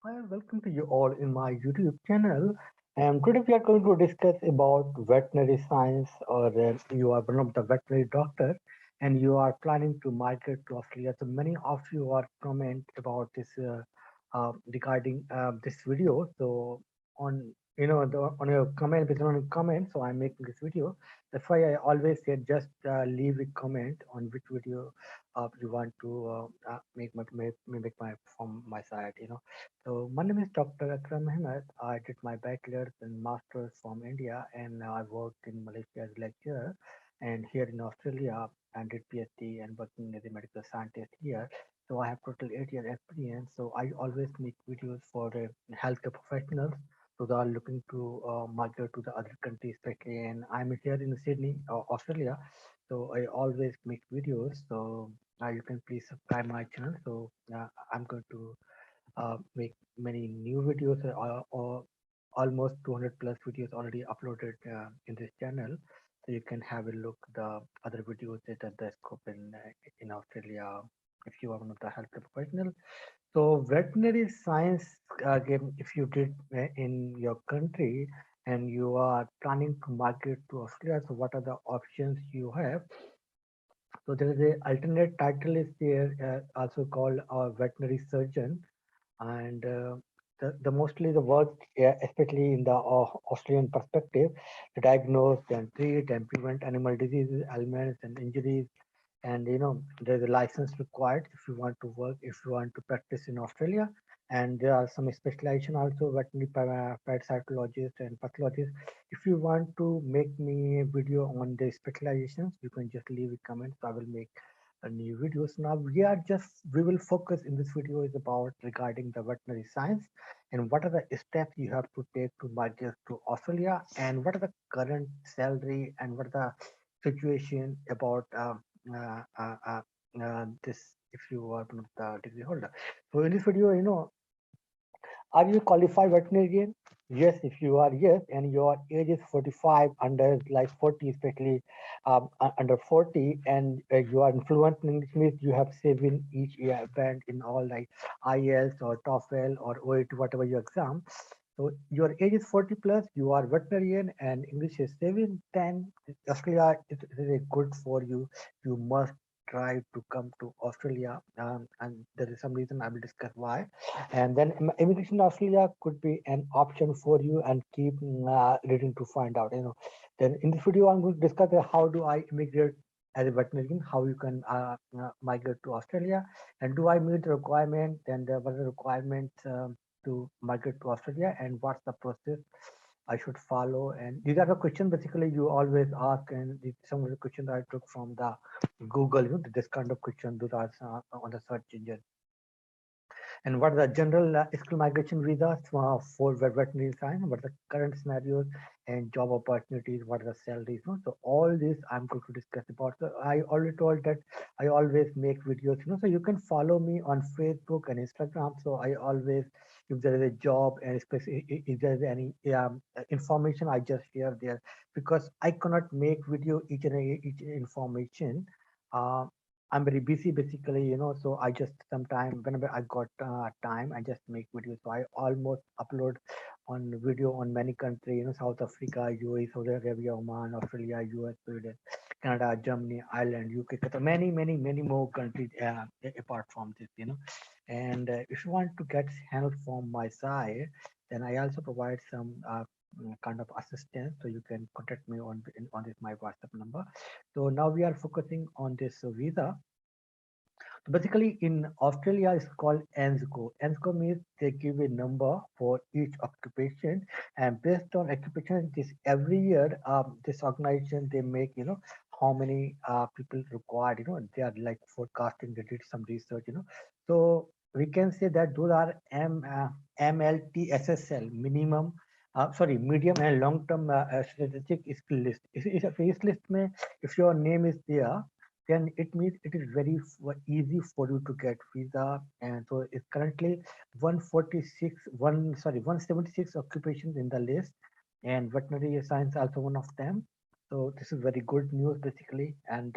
Hi, welcome to you all in my YouTube channel. And today we are going to discuss about veterinary science, or you are one of the veterinary doctor, and you are planning to migrate to Australia. So many of you are comment about this regarding this video. So on on your comment, based on your comment, so I'm making this video. That's why I always say just leave a comment on which video you want to make my from my side. So my name is Dr. Akram Ahmed. I did my bachelor's and master's from India, and now I worked in Malaysia as lecturer, and here in Australia, and did PhD and working as a medical scientist here. So I have total 8 years experience. So I always make videos for healthcare professionals. So they are looking to migrate to the other countries, especially, and I'm here in Sydney, Australia. So I always make videos. So you can please subscribe my channel. So I'm going to make many new videos or almost 200 plus videos already uploaded in this channel, so you can have a look the other videos that are the scope in Australia if you are one of the healthcare professional. So veterinary science, again, if you did in your country and you are planning to migrate to Australia, so what are the options you have? So there is a alternate title is there, also called veterinary surgeon, and the mostly the work, especially in the Australian perspective, to diagnose and treat and prevent animal diseases, ailments, and injuries. And there's a license required if you want to work, if you want to practice in Australia. And there are some specialization also, veterinary parasitologist and pathologist. If you want to make me a video on the specializations, you can just leave a comment. So I will make a new videos. Now we will focus in this video is about regarding the veterinary science and what are the steps you have to take to migrate to Australia, and what are the current salary and what are the situation about this if you are one of the degree holder. So in this video, are you qualified veterinarian? Yes, if you are, yes, and your age is 45, under like 40, especially under 40, and you are fluent in English, means you have seven each year band in all like IELTS or TOEFL or OET, whatever your exam. So your age is 40 plus, you are veterinarian, and English is 7, 10. Australia is a good for you. You must try to come to Australia, and there is some reason I will discuss why. And then immigration in Australia could be an option for you, and keep reading to find out. Then in this video, I'm going to discuss how do I immigrate as a veterinarian, how you can migrate to Australia, and do I meet the requirement, and what are the requirements to migrate to Australia, and what's the process I should follow. And these are the questions basically you always ask, and some of the questions I took from the Google, this kind of question those are on the search engine. And what are the general skill migration visas for veterinary science, what are the current scenarios and job opportunities, what are the salaries. So all this I'm going to discuss about. So I already told that I always make videos, so you can follow me on Facebook and Instagram. So I always, if there is a job and especially if there is any information, I just share there, because I cannot make video each information. uh, I'm very busy basically, so I just sometime whenever I got time, I just make videos. So I almost upload on video on many countries, South Africa, UAE, Saudi Arabia, Oman, Australia, US, Sweden, Canada, Germany, Ireland, UK, Qatar, many more countries apart from this. And if you want to get help from my side, then I also provide some kind of assistance. So you can contact me on this my WhatsApp number. So now we are focusing on this visa. So basically, in Australia, it's called ANZCO. ANZCO means they give a number for each occupation, and based on occupation, this every year, this organization they make, how many people required. They are like forecasting. They did some research. So we can say that those are MLTSSL, minimum. Sorry, medium and long term strategic skill list. Is a face list में, if your name is there, then it means it is very easy for you to get visa. And so it's currently 176 occupations in the list, and veterinary science also one of them. So this is very good news basically. And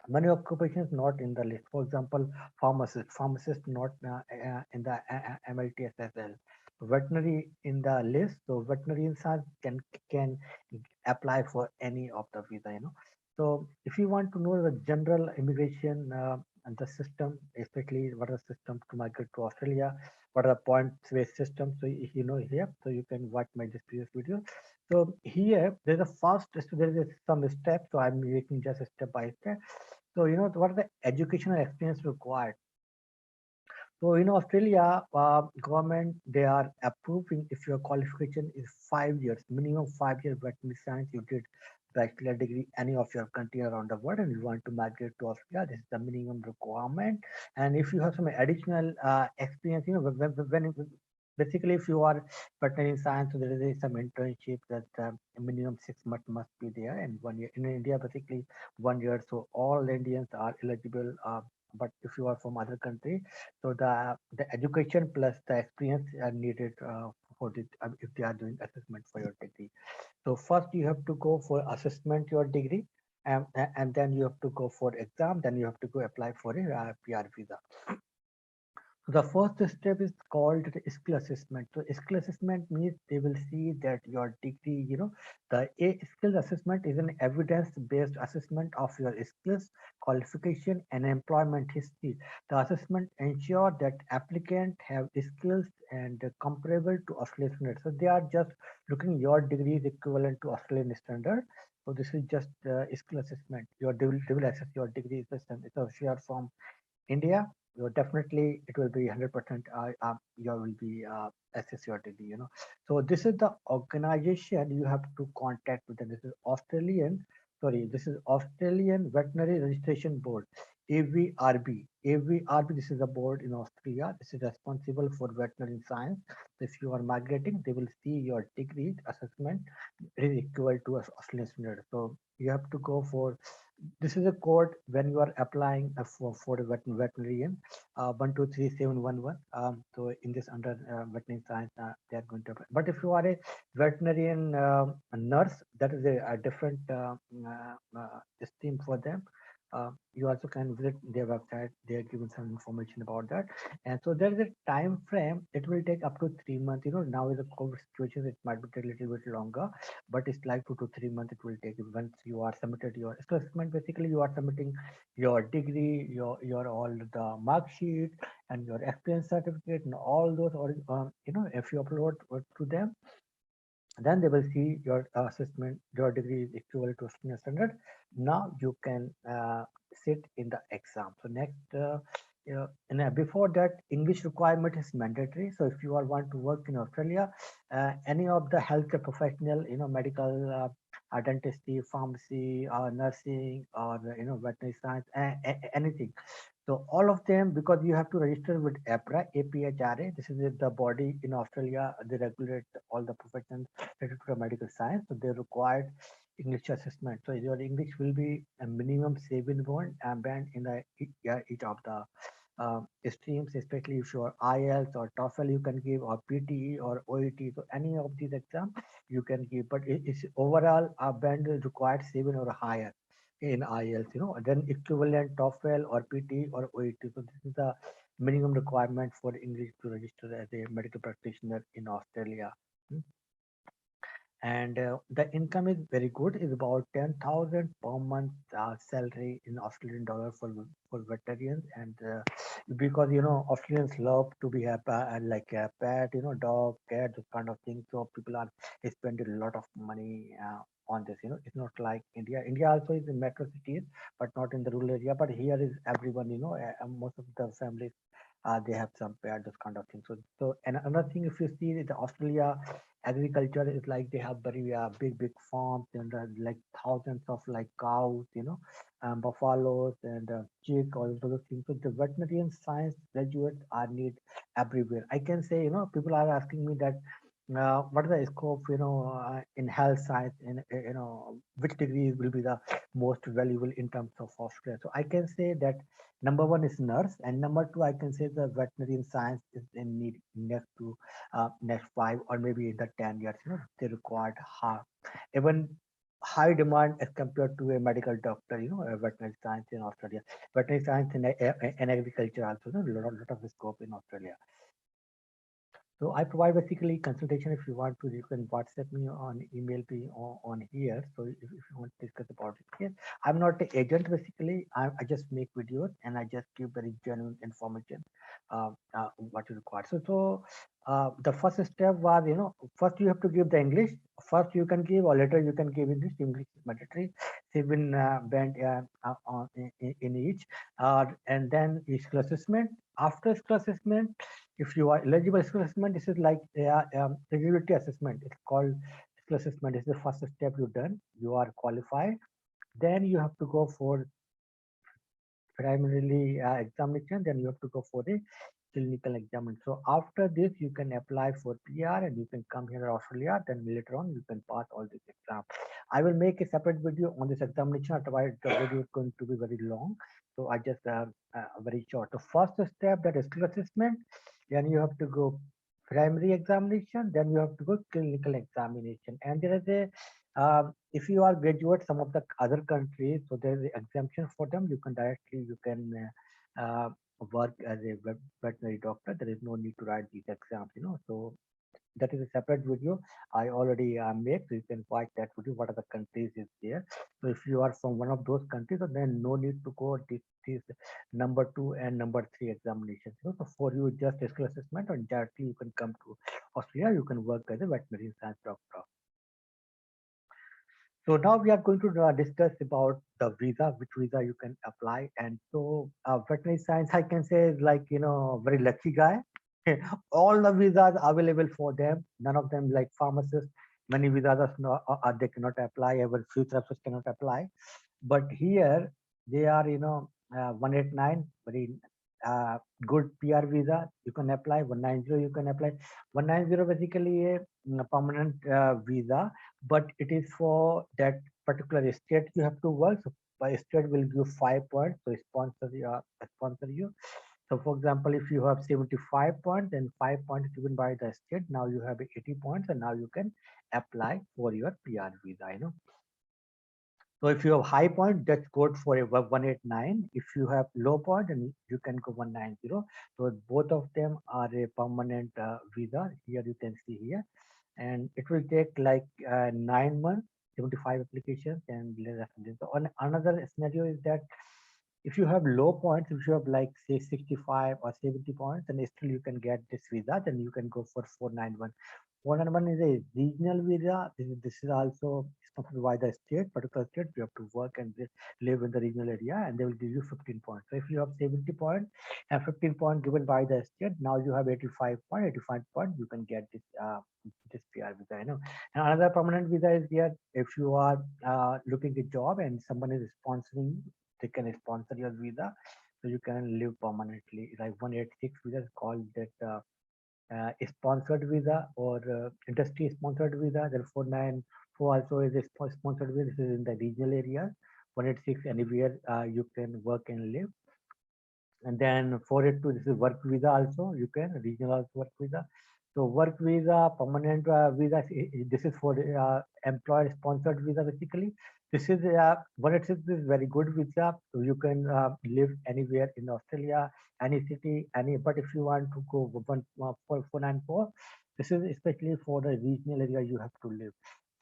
many occupations not in the list. For example, pharmacist not in the MLTS as well. Veterinary in the list, so veterinarian science can apply for any of the visa. So if you want to know the general immigration and the system, especially what are the system to migrate to Australia, what are the points-based system. So here, so you can watch my this previous video. So here there's a first, so there is some steps. So I'm making just a step by step. So what are the educational experience required? So in Australia, government they are approving if your qualification is 5 years, minimum 5 year veterinary science you did bachelor degree any of your country around the world and you want to migrate to Australia, this is the minimum requirement. And if you have some additional experience, basically if you are veterinary science, so there is some internship that minimum 6 months must be there and 1 year. In India, basically 1 year. So all Indians are eligible. But if you are from other country, so the education plus the experience are needed for this if they are doing assessment for your degree. So first you have to go for assessment your degree, and then you have to go for exam. Then you have to go apply for a PR visa. So the first step is called the skill assessment. So skill assessment means they will see that your degree, the A skill assessment is an evidence-based assessment of your skills, qualification, and employment history. The assessment ensure that applicant have skills and comparable to Australian standards. So they are just looking your degree is equivalent to Australian standard. So this is just skill assessment. They will assess your degree system. So if you are from India, you definitely it will be 100%. You will be assess your degree. So this is the organization you have to contact with. And this is Australian. Sorry, this is Australian Veterinary Registration Board. AVRB. AVRB. This is a board in Austria. This is responsible for veterinary science. If you are migrating, they will see your degree assessment is equal to Australian standard. So you have to go for this is a code when you are applying for a veterinarian 123711. So in this under veterinary science, they are going to apply. But if you are a veterinarian nurse, that is a different stream for them. You also can visit their website. They are given some information about that. And so there is a time frame. It will take up to 3 months. Now with the COVID situation, it might be a little bit longer, but it's like 2 to 3 months it will take once you are submitted your assessment. Basically you are submitting your degree, your all the mark sheet and your experience certificate and all those, or if you upload to them, then they will see your assessment, your degree is equal to Australian standard. Now you can sit in the exam. So next, and before that, English requirement is mandatory. So if you are want to work in Australia, any of the healthcare professional, medical, dentistry, pharmacy, or nursing, or veterinary science, anything. So all of them, because you have to register with APRA, APHRA. This is the body in Australia. They regulate all the professions related to medical science. So they required English assessment. So your English will be a minimum 7 band in the each of the streams, especially if you are IELTS or TOEFL you can give, or PTE or OET. So any of these exams you can give, but it's overall a band is required 7 or higher in IELTS, then equivalent TOEFL or PT or OET. So this is the minimum requirement for English to register as a medical practitioner in Australia. Hmm. And the income is very good. Is about 10,000 per month salary in Australian dollar for veterans. And because Australians love to be like a pet, dog, cat, those kind of things. So people are spending a lot of money on this. It's not like India. India also is in metro cities, but not in the rural area. But here is everyone. Most of the families they have some pet, those kind of things. So and another thing, if you see the Australia agriculture is like they have very big farms and like thousands of like cows, buffaloes and chick, all those things. So the veterinarian science graduates are need everywhere. I can say, people are asking me that what is the scope, in health science, in which degree will be the most valuable in terms of Australia. So I can say that number one is nurse, and number two I can say the veterinarian science is in need next to next 5 or maybe in the 10 years. They required half even. high demand as compared to a medical doctor, a veterinary science in Australia. Veterinary science and agriculture also, lot of scope in Australia. So I provide basically consultation. If you want to, you can WhatsApp me on email me on here. So if you want to discuss about it here, I'm not an agent basically. I just make videos and I just give very genuine information, what you require. So the first step was, first you have to give the English. First you can give, or later you can give English. English is mandatory. 7 band in each, and then skill assessment. After skill assessment, if you are eligible skill assessment, this is like eligibility assessment. It's called skill assessment. This is the first step you've done. You are qualified. Then you have to go for primarily examination. Then you have to go for the clinical examination. So after this, you can apply for PR and you can come here in Australia. Then later on, you can pass all this exam. I will make a separate video on this examination. Otherwise, the video is going to be very long. So I just very short. The first step, that is skill assessment. Then you have to go primary examination. Then you have to go clinical examination. And there is a if you are graduate some of the other countries, so there is exemption for them. You can directly work as a veterinary doctor. There is no need to write these exams. So that is a separate video I already made. So you can watch that video. What are the countries is there? So if you are from one of those countries, so then no need to go this number 2 and number 3 examinations. So for you, just a skill assessment, and directly you can come to Australia. You can work as a veterinary science doctor. So now we are going to discuss about the visa, which visa you can apply. And so veterinary science, I can say, is like, very lucky guy. All the visas available for them. None of them like pharmacists. Many visas are not, they cannot apply. Even few therapists cannot apply. But here they are, 189, very good PR visa. You can apply 190. You can apply 190, basically a permanent visa, but it is for that particular state you have to work. So by state will give 5 points, so sponsor you. So for example, if you have 75 points and 5 points given by the state, now you have 80 points, and now you can apply for your PR visa. So if you have high point, that's good for a 189. If you have low point, then you can go 190. So both of them are a permanent visa. Here you can see here, and it will take like 9 months, 75 applications, and so on. Another scenario is that if you have low points, if you have like say 65 or 70 points, then still you can get this visa. Then you can go for 491. 491 is a regional visa. This is also sponsored by the state, particular state. You have to work and live in the regional area, and they will give you 15 points. So if you have 70 points and 15 points given by the state, now you have 85 points. 85 points, you can get this PR visa. And another permanent visa is there. If you are looking a job and someone is sponsoring, they can sponsor your visa, so you can live permanently. Like 186 visa is called that sponsored visa, or industry sponsored visa. Then 494 also is a sponsored visa. This is in the regional areas. 186 anywhere you can work and live. And then 482, this is work visa also. You can regional also work visa. So work visa, permanent visa, this is for employer sponsored visa basically. This is 186 is very good visa. So you can live anywhere in Australia, any city, any. But if you want to go 494, this is especially for the regional area you have to live.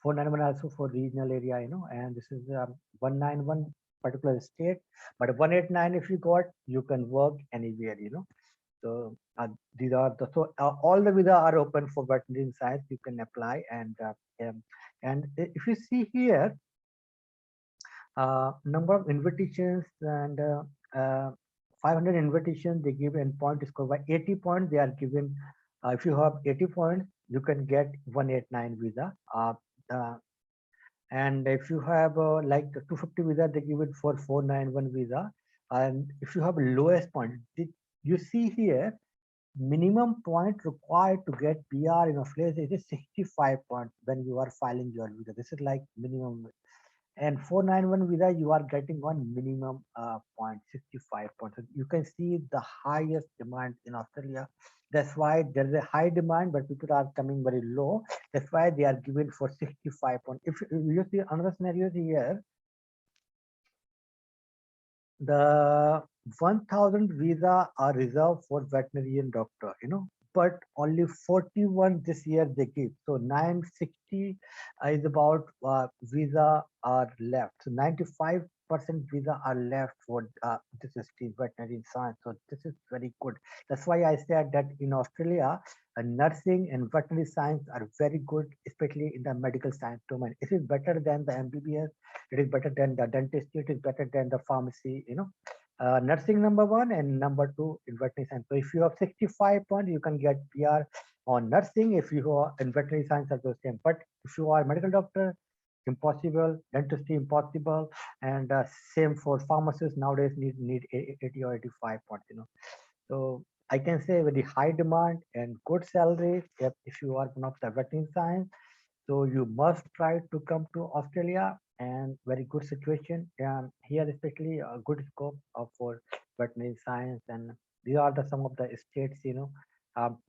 491 also for regional area, and this is 191 particular state. But 189, if you got, you can work anywhere. So these are all the visa are open for veterinary science. You can apply, and if you see here, number of invitations, and 500 invitations they give, and point score by 80 points they are given. If you have 80 points, you can get 189 visa. Uh, and if you have like 250 visa, they give it for 491 visa. And if you have lowest point, you see here, minimum point required to get PR in Australia is 65 points when you are filing your visa. This is like minimum. And 491 visa, you are getting on minimum 0.65 points. So you can see the highest demand in Australia. That's why there is a high demand, but people are coming very low. That's why they are given for 65 points. If you see another scenario here, the 1000 visa are reserved for veterinarian doctor, but only 41 this year they give. So 960 is about visa are left. So 95% visa are left for this stream, veterinary science. So this is very good. That's why I said that in Australia, nursing and veterinary science are very good, especially in the medical science domain. It is better than the MBBS, it is better than the dentistry, it is better than the pharmacy, nursing number one and number two in veterinary science. So if you have 65 points, you can get PR on nursing. If you are in veterinary science, are the same. But if you are a medical doctor, impossible. Dentistry, impossible. And same for pharmacists nowadays need 80 or 85 points. So I can say very high demand and good salary if you are one of the veterinary science. So you must try to come to Australia, and very good situation. Here especially a good scope for veterinary science, and these are the some of the states,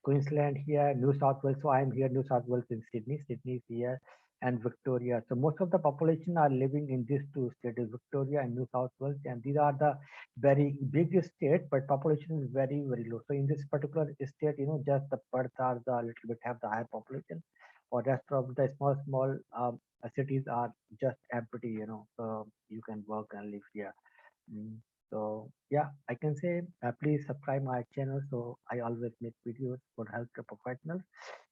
Queensland here, New South Wales. So I am here, New South Wales in Sydney. Sydney is here, and Victoria. So most of the population are living in these two states, Victoria and New South Wales, and these are the very big state, but population is very very low. So in this particular state, just the Perth are the little bit have the higher population, or rest of the small cities are just empty, so you can work and live here. Mm. So yeah, I can say please subscribe my channel. So I always make videos for healthcare professionals.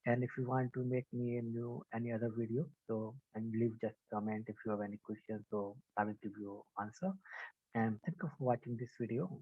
And if you want to make me a new any other video, so and leave just comment if you have any questions. So I will give you answer. And thank you for watching this video.